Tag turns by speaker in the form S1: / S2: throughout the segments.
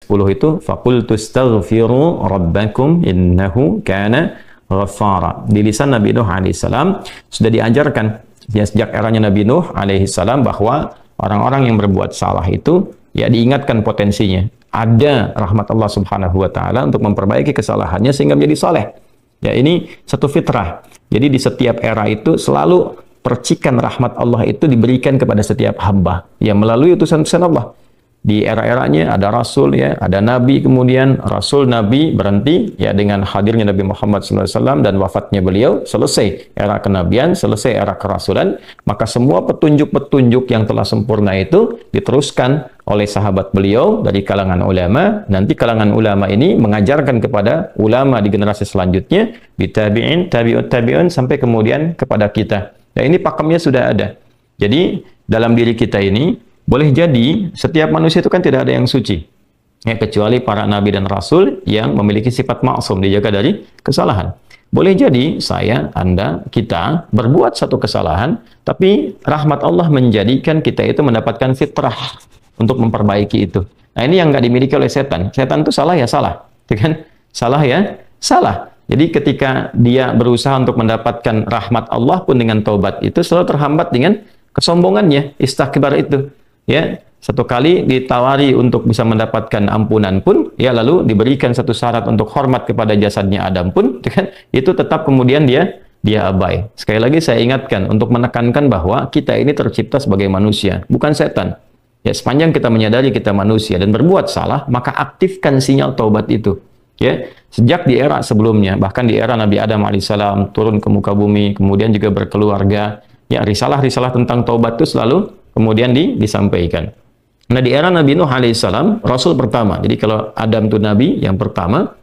S1: 10 itu faqultu astaghfiru rabbakum innahu kana ghaffara. Di lisan Nabi Nuh alaihissalam sudah diajarkan ya, sejak eranya Nabi Nuh alaihissalam bahwa orang-orang yang berbuat salah itu ya diingatkan potensinya. Ada rahmat Allah Subhanahu wa taala untuk memperbaiki kesalahannya sehingga menjadi saleh. Ya, ini satu fitrah. Jadi di setiap era itu selalu percikan rahmat Allah itu diberikan kepada setiap hamba ya melalui utusan-utusan Allah. Di era-eranya ada rasul ya, ada nabi, kemudian rasul nabi berhenti ya dengan hadirnya Nabi Muhammad SAW dan wafatnya beliau, selesai era kenabian, selesai era kerasulan, maka semua petunjuk-petunjuk yang telah sempurna itu diteruskan oleh sahabat beliau dari kalangan ulama. Nanti kalangan ulama ini mengajarkan kepada ulama di generasi selanjutnya, di tabi'in, tabi'ut tabi'un, sampai kemudian kepada kita. Ya, ini pakemnya sudah ada. Jadi dalam diri kita ini boleh jadi setiap manusia itu kan tidak ada yang suci ya, kecuali para nabi dan rasul yang memiliki sifat maksum, dijaga dari kesalahan. Boleh jadi saya, Anda, kita berbuat satu kesalahan, tapi rahmat Allah menjadikan kita itu mendapatkan fitrah untuk memperbaiki itu. Nah, ini yang nggak dimiliki oleh setan. Setan itu salah ya salah, kan? Salah ya salah. Jadi ketika dia berusaha untuk mendapatkan rahmat Allah pun dengan taubat itu selalu terhambat dengan kesombongannya, istakbar itu. Ya, satu kali ditawari untuk bisa mendapatkan ampunan pun, ya lalu diberikan satu syarat untuk hormat kepada jasadnya Adam pun, kan, itu tetap kemudian dia abai. Sekali lagi saya ingatkan untuk menekankan bahwa kita ini tercipta sebagai manusia, bukan setan. Ya, sepanjang kita menyadari kita manusia dan berbuat salah, maka aktifkan sinyal taubat itu. Ya, sejak di era sebelumnya, bahkan di era Nabi Adam alaihissalam turun ke muka bumi, kemudian juga berkeluarga, ya risalah-risalah tentang taubat itu selalu kemudian disampaikan. Nah, di era Nabi Nuh alaihissalam, rasul pertama. Jadi kalau Adam itu nabi yang pertama,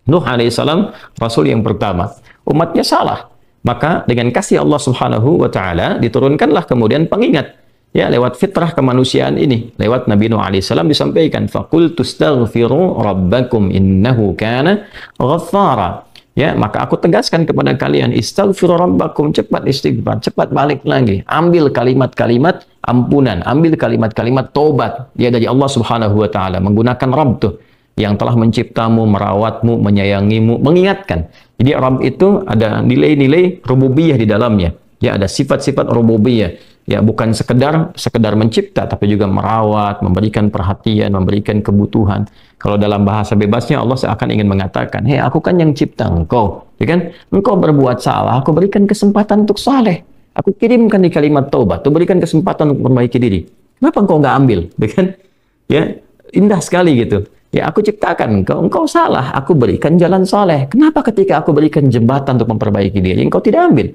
S1: Nuh alaihissalam rasul yang pertama. Umatnya salah. Maka dengan kasih Allah Subhanahu wa taala diturunkanlah kemudian pengingat. Ya, lewat fitrah kemanusiaan ini, lewat Nabi Nuh alaihissalam disampaikan, faqultu astaghfiru rabbakum innahu kana ghaffara. Ya, maka aku tegaskan kepada kalian, istaghfiru rabbakum, cepat istighfar, cepat balik lagi, ambil kalimat-kalimat ampunan, ambil kalimat-kalimat taubat ya dari Allah Subhanahu wa taala, menggunakan Rabb tuh yang telah menciptamu, merawatmu, menyayangimu, mengingatkan. Jadi Rabb itu ada nilai-nilai rububiyah di dalamnya. Ya, ada sifat-sifat rububiyah. Ya, bukan sekedar mencipta, tapi juga merawat, memberikan perhatian, memberikan kebutuhan. Kalau dalam bahasa bebasnya Allah seakan ingin mengatakan, hei, aku kan yang cipta engkau, ya kan? Engkau berbuat salah, aku berikan kesempatan untuk saleh. Aku kirimkan di kalimat taubat, aku berikan kesempatan untuk memperbaiki diri. Kenapa engkau nggak ambil, ya kan? Ya, indah sekali gitu. Ya, aku ciptakan engkau salah, aku berikan jalan saleh. Kenapa ketika aku berikan jembatan untuk memperbaiki diri, engkau tidak ambil?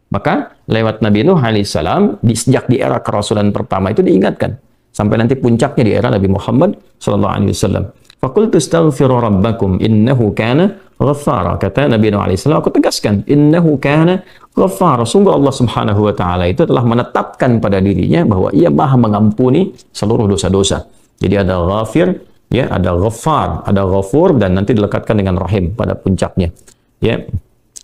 S1: Maka lewat Nabi Nuh alaihissalam sejak di era kerasulan pertama itu diingatkan sampai nanti puncaknya di era Nabi Muhammad sallallahu alaihi wasallam. Faqultu astaghfiru rabbakum innahu kana ghaffara. Kata Nabi Nuh alaihissalam, aku tegaskan innahu kana ghaffara. Sungguh Allah Subhanahu wa taala itu telah menetapkan pada dirinya bahwa Ia Maha mengampuni seluruh dosa-dosa. Jadi ada ghafir, ya, ada ghaffar, ada ghafur, dan nanti dilekatkan dengan rahim pada puncaknya. Ya.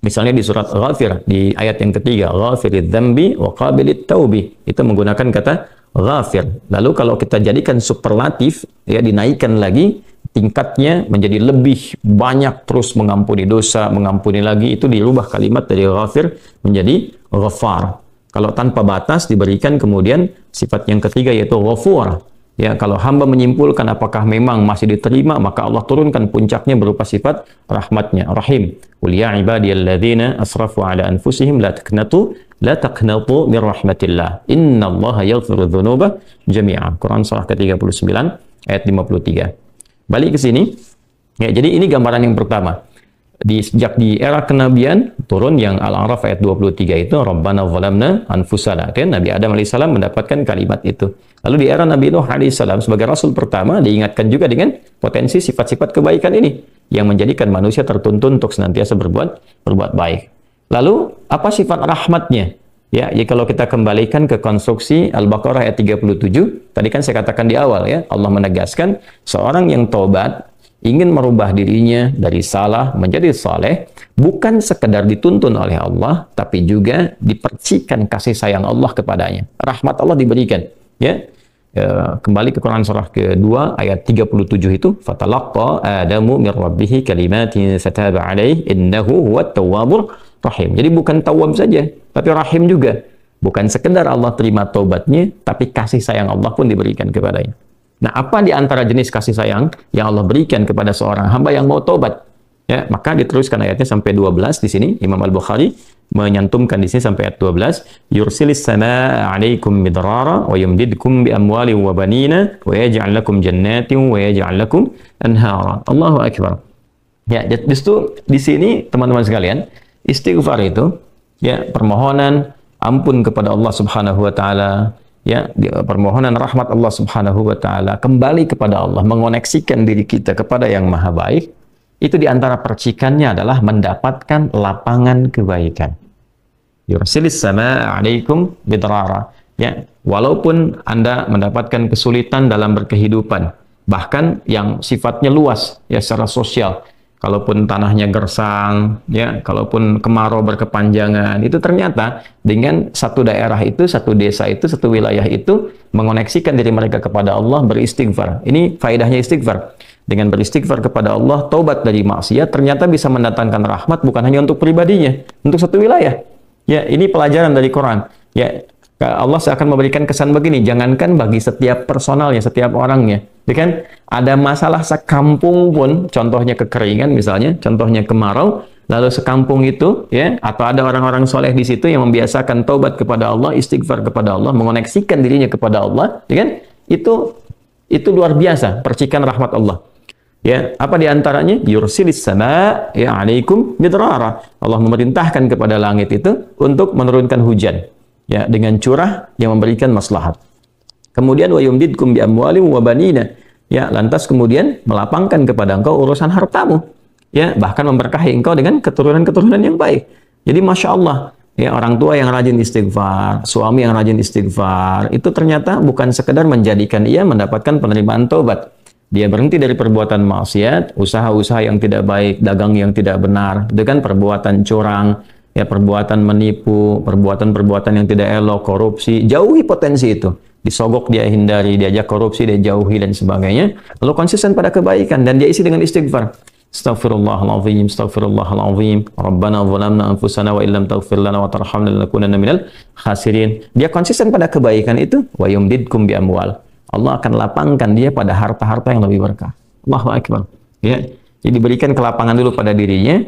S1: Misalnya di surat Ghafir, di ayat yang ketiga, Ghafirid dzambi wa qabilit taubi, itu menggunakan kata ghafir. Lalu kalau kita jadikan superlatif, ya, dinaikkan lagi tingkatnya menjadi lebih banyak, terus mengampuni dosa, mengampuni lagi, itu dirubah kalimat dari ghafir menjadi ghaffar. Kalau tanpa batas diberikan kemudian sifat yang ketiga yaitu ghafur. Ya, kalau hamba menyimpulkan apakah memang masih diterima, maka Allah turunkan puncaknya berupa sifat rahmatnya, rahim. Qul ya ibadiyalladzina asrafu ala anfusihim la taqnatu min rahmatillah. Innallaha yaghfiru dzunuba jami'a. Quran surah ke-39 ayat 53. Balik ke sini. Ya, jadi ini gambaran yang pertama. Sejak di era kenabian turun yang Al-A'raf ayat 23 itu Rabbana zalamna anfusana, kan Nabi Adam alaihissalam mendapatkan kalimat itu. Lalu di era Nabi Nuh alaihissalam sebagai rasul pertama diingatkan juga dengan potensi sifat-sifat kebaikan ini yang menjadikan manusia tertuntun untuk senantiasa berbuat baik. Lalu apa sifat rahmatnya? Ya, kalau kita kembalikan ke konstruksi Al-Baqarah ayat 37, tadi kan saya katakan di awal ya, Allah menegaskan seorang yang taubat ingin merubah dirinya dari salah menjadi saleh, bukan sekedar dituntun oleh Allah, tapi juga dipercikan kasih sayang Allah kepadanya. Rahmat Allah diberikan. Ya, kembali ke Quran surah kedua ayat 37 itu, fatalaqqa Adamu min rabbih kalimatin fataba alaihi innahu huwat tawwabur rahim. Jadi bukan tawwab saja, tapi rahim juga. Bukan sekedar Allah terima taubatnya, tapi kasih sayang Allah pun diberikan kepadanya. Nah, apa di antara jenis kasih sayang yang Allah berikan kepada seorang hamba yang mau taubat? Ya, maka diteruskan ayatnya sampai 12 di sini. Imam Al-Bukhari menyantumkan di sini sampai ayat 12. Yursilis samaa 'alaikum midrara wa yumdidkum bi amwalin wa banina wa yaj'al lakum jannatin wa yaj'al lakum anhara. Allahu akbar. Ya, justru di sini teman-teman sekalian, istighfar itu ya permohonan ampun kepada Allah Subhanahu wa taala, ya, permohonan rahmat Allah Subhanahu wa taala, kembali kepada Allah, mengoneksikan diri kita kepada yang Maha Baik. Itu diantara percikannya adalah mendapatkan lapangan kebaikan. Yursilis samaa 'alaikum bidrara. Ya, walaupun Anda mendapatkan kesulitan dalam berkehidupan, bahkan yang sifatnya luas ya secara sosial. Kalaupun tanahnya gersang, ya, kalaupun kemarau berkepanjangan, itu ternyata dengan satu daerah itu, satu desa itu, satu wilayah itu mengoneksikan diri mereka kepada Allah, beristighfar. Ini faedahnya istighfar. Dengan beristighfar kepada Allah, taubat dari maksiat, ternyata bisa mendatangkan rahmat bukan hanya untuk pribadinya, untuk satu wilayah. Ya, ini pelajaran dari Quran. Ya, Allah akan memberikan kesan begini, jangankan bagi setiap personalnya, setiap orangnya. Ya kan? Ada masalah sekampung pun, contohnya kekeringan misalnya, contohnya kemarau, lalu sekampung itu, ya, atau ada orang-orang soleh di situ yang membiasakan taubat kepada Allah, istighfar kepada Allah, mengoneksikan dirinya kepada Allah, ya kan? Itu luar biasa, percikan rahmat Allah. Ya, apa diantaranya? Yursilis sama ya 'alaikum midrara. Allah memerintahkan kepada langit itu untuk menurunkan hujan. Ya, dengan curah yang memberikan maslahat. Kemudian wa yumdidkum bi amwalin wa banina. Ya, lantas kemudian melapangkan kepada engkau urusan hartamu. Ya, bahkan memberkahi engkau dengan keturunan-keturunan yang baik. Jadi Masya Allah, ya, orang tua yang rajin istighfar, suami yang rajin istighfar, itu ternyata bukan sekedar menjadikan ia mendapatkan penerimaan taubat. Dia berhenti dari perbuatan maksiat, usaha-usaha yang tidak baik, dagang yang tidak benar, itu kan perbuatan curang, ya, perbuatan menipu, perbuatan-perbuatan yang tidak elok, korupsi, jauhi potensi itu. Disogok dia hindari, diajak korupsi dia jauhi dan sebagainya. Lalu konsisten pada kebaikan dan dia isi dengan istighfar. Astaghfirullahaladzim, astaghfirullahaladzim, Rabbana zalamna anfusana wa illam taghfir lana wa tarhamna lanakunanna minal khasirin. Dia konsisten pada kebaikan itu, wa yumdidkum bi amwal. Allah akan lapangkan dia pada harta-harta yang lebih berkah. Allahu akbar. Ya, jadi diberikan kelapangan dulu pada dirinya,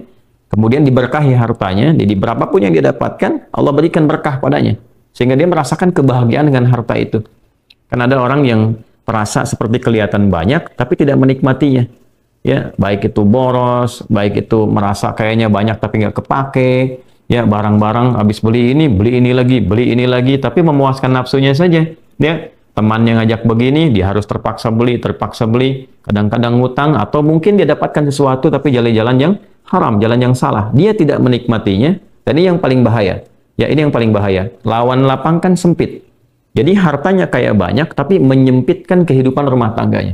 S1: kemudian diberkahi hartanya. Jadi berapapun yang dia dapatkan, Allah berikan berkah padanya, sehingga dia merasakan kebahagiaan dengan harta itu. Karena ada orang yang merasa seperti kelihatan banyak, tapi tidak menikmatinya. Ya, baik itu boros, baik itu merasa kayaknya banyak tapi nggak kepake. Ya, barang-barang habis beli ini lagi, tapi memuaskan nafsunya saja. Ya, temannya ngajak begini, dia harus terpaksa beli. Kadang-kadang ngutang, atau mungkin dia dapatkan sesuatu tapi jalan-jalan yang haram, jalan yang salah. Dia tidak menikmatinya, dan ini yang paling bahaya. Ya, ini yang paling bahaya. Lawan lapang kan sempit. Jadi hartanya kayak banyak, tapi menyempitkan kehidupan rumah tangganya.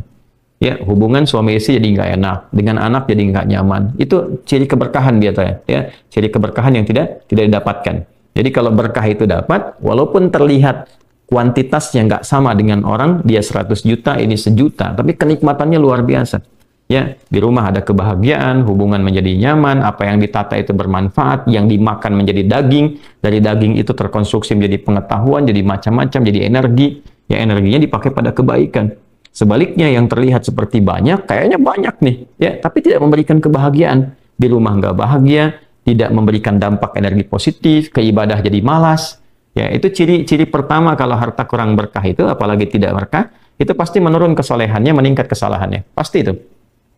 S1: Ya, hubungan suami istri jadi nggak enak, dengan anak jadi nggak nyaman. Itu ciri keberkahan biasanya. Ya, ciri keberkahan yang tidak didapatkan. Jadi kalau berkah itu dapat, walaupun terlihat kuantitasnya nggak sama dengan orang, dia 100 juta, ini 1 juta, tapi kenikmatannya luar biasa. Ya, di rumah ada kebahagiaan, hubungan menjadi nyaman, apa yang ditata itu bermanfaat, yang dimakan menjadi daging, dari daging itu terkonstruksi menjadi pengetahuan, jadi macam-macam, jadi energi, ya, energinya dipakai pada kebaikan. Sebaliknya yang terlihat seperti banyak, kayaknya banyak nih, ya, tapi tidak memberikan kebahagiaan. Di rumah nggak bahagia, tidak memberikan dampak energi positif, ke ibadah jadi malas. Ya, itu ciri pertama kalau harta kurang berkah itu, apalagi tidak berkah, itu pasti menurun kesolehannya, meningkat kesalahannya. Pasti itu.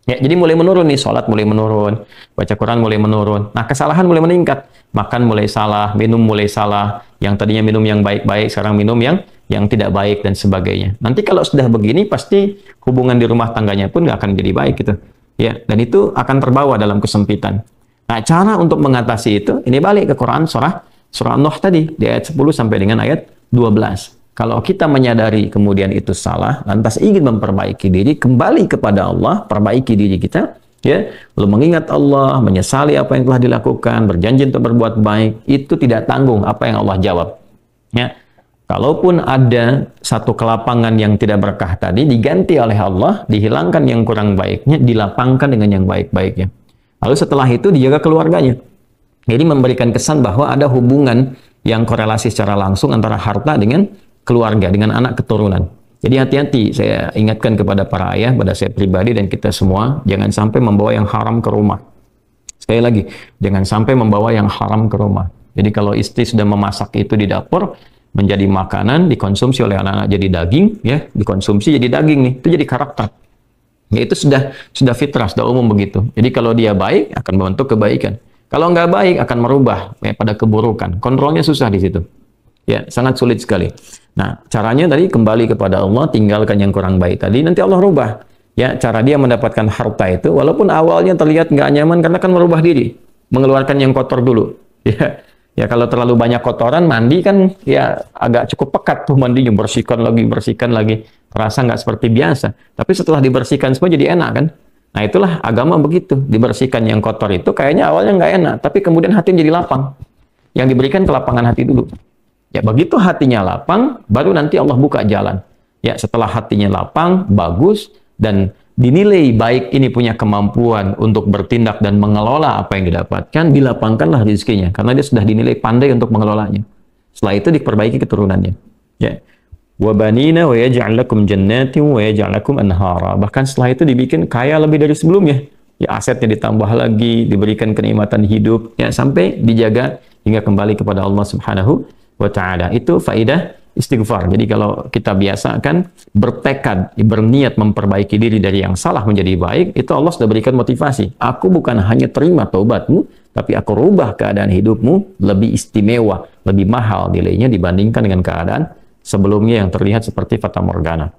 S1: Ya, jadi mulai menurun nih, sholat mulai menurun, baca Quran mulai menurun. Nah, kesalahan mulai meningkat. Makan mulai salah, minum mulai salah. Yang tadinya minum yang baik-baik, sekarang minum yang tidak baik dan sebagainya. Nanti kalau sudah begini, pasti hubungan di rumah tangganya pun nggak akan jadi baik gitu. Ya, dan itu akan terbawa dalam kesempitan. Nah, cara untuk mengatasi itu, ini balik ke Quran surah Nuh tadi, di ayat 10 sampai dengan ayat 12. Kalau kita menyadari kemudian itu salah, lantas ingin memperbaiki diri, kembali kepada Allah, perbaiki diri kita, ya, lalu mengingat Allah, menyesali apa yang telah dilakukan, berjanji untuk berbuat baik, itu tidak tanggung apa yang Allah jawab. Ya, Kalaupun ada satu kelapangan yang tidak berkah tadi, diganti oleh Allah, dihilangkan yang kurang baiknya, dilapangkan dengan yang baik-baiknya. Lalu setelah itu dijaga keluarganya. Jadi memberikan kesan bahwa ada hubungan yang korelasi secara langsung antara harta dengan keluarga, dengan anak keturunan. Jadi hati-hati, saya ingatkan kepada para ayah, pada saya pribadi dan kita semua, jangan sampai membawa yang haram ke rumah. Sekali lagi, jangan sampai membawa yang haram ke rumah. Jadi kalau istri sudah memasak itu di dapur, menjadi makanan, dikonsumsi oleh anak-anak jadi daging, ya, dikonsumsi jadi daging nih, itu jadi karakter. Ya, itu sudah fitrah, sudah umum begitu. Jadi kalau dia baik, akan membentuk kebaikan. Kalau nggak baik, akan merubah ya, pada keburukan. Kontrolnya susah di situ. Ya, sangat sulit sekali. Nah, caranya tadi kembali kepada Allah, tinggalkan yang kurang baik tadi, nanti Allah rubah. Ya, cara dia mendapatkan harta itu, walaupun awalnya terlihat nggak nyaman, karena kan merubah diri, mengeluarkan yang kotor dulu. Ya, ya kalau terlalu banyak kotoran, mandi kan ya agak cukup pekat tuh mandinya, bersihkan lagi, terasa nggak seperti biasa. Tapi setelah dibersihkan semua jadi enak kan? Nah itulah agama begitu, dibersihkan yang kotor itu kayaknya awalnya nggak enak, tapi kemudian hati jadi lapang. Yang diberikan kelapangan hati dulu. Ya begitu hatinya lapang, baru nanti Allah buka jalan. Ya setelah hatinya lapang, bagus, dan dinilai baik ini punya kemampuan untuk bertindak dan mengelola apa yang didapatkan, dilapangkanlah rezekinya karena dia sudah dinilai pandai untuk mengelolanya. Setelah itu diperbaiki keturunannya. Ya. Wa banina wa yaj'al lakum jannatin wa yaj'al lakum anhara. Bahkan setelah itu dibikin kaya lebih dari sebelumnya. Ya asetnya ditambah lagi, diberikan kenikmatan hidup, ya sampai dijaga hingga kembali kepada Allah Subhanahu wa taala. Itu faidah istighfar. Jadi kalau kita biasakan bertekad, berniat memperbaiki diri dari yang salah menjadi baik, itu Allah sudah berikan motivasi. Aku bukan hanya terima taubatmu, tapi aku rubah keadaan hidupmu lebih istimewa, lebih mahal nilainya dibandingkan dengan keadaan sebelumnya yang terlihat seperti fata morgana.